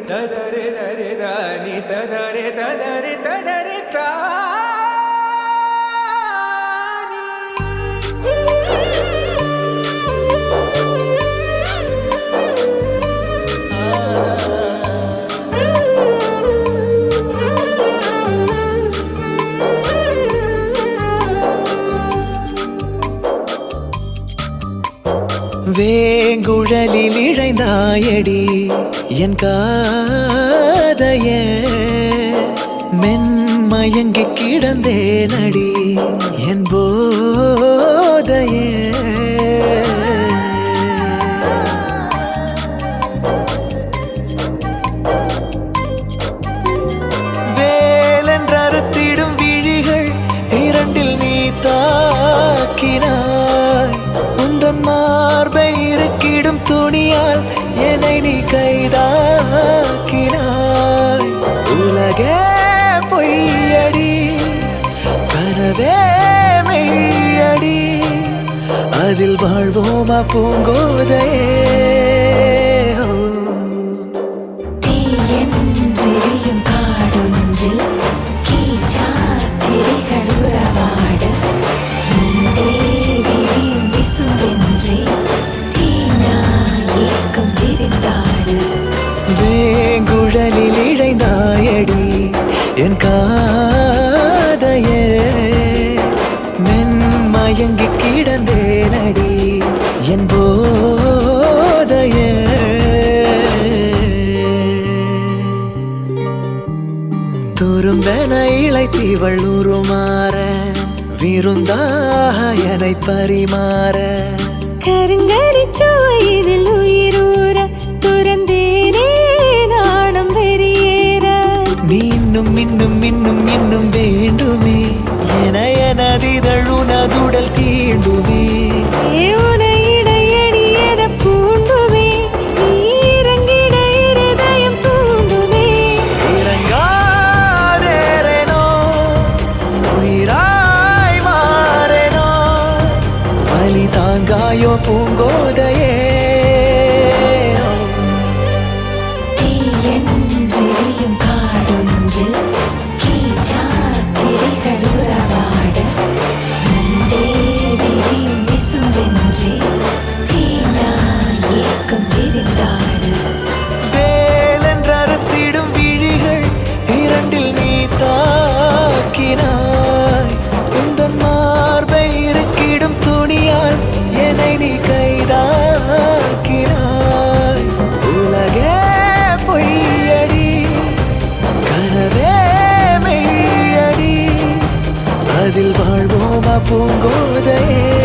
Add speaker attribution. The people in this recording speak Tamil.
Speaker 1: ததரே தரே தானி ததரே ததரே ததரே தானி. வேங்குழலில் இழைந்தாயடி என் காதைய மென்மயங்கி கிடந்தேனடி என் போதைய. வேலென்றறுத்திடும் விழிகள் இரண்டில் நீ தாக்கினாய். உந்தன் மார்பை இருக்கிடும் துணியால் என்னை நீ கைதாக்கினாய். உலகே பொய்யடி கனவே மெய்யடி அதில் வாழ்வோமா பூங்கோதையே.
Speaker 2: தீயென்றெரியும் காடொன்றில் கீச்சா கிளிகள் உறவாட நீண்டே விரியும் விசும்பென்றே தீனா ஏக்கம் விரிந்தாடு.
Speaker 1: வேங்குழலில் இழைந்தாயடி என் காதைய மென்மயங்கி கிடந்தேனடி என் போதைய. துரும்பென இளைத்தீவள் உருமாற விருந்தாக என்னை பரிமாற.
Speaker 2: கருங்கரிச்சுவையினில் உயிரூர துறந்தேனே நாணம் வெறியேற.
Speaker 1: நீ இன்னும் இன்னும் இன்னும் இன்னும் வேண்டுமே என எனதிதழுனதுடல் தீண்டுமே.
Speaker 2: உனையிடையடி என பூண்டுமே நீ இறங்கிட இருதயம் தூண்டுமே.
Speaker 1: இறங்காதேரேனோ உயிராய் மாறேனோ வலி தாங்காயோ பூங்கோதையே.
Speaker 2: தீயென்றெரியும் காடொன்றில் கீச்சா கிளிகள் உறவாட நீண்டே விரியும் விசும்பென்றே தீனா ஏக்கம் விரிந்தாடு.
Speaker 1: வேலென்றறுத்திடும் விழிகள் இரண்டில் நீ தாக்கினாய். உந்தன் மார்பை இருக்கிடும் துணியால் என்னை நீ கைதாக்கினாய். உலகே பொய்யடி கனவே மெய்யடி அதில் வாழ்வோமா பூங்கோதையே.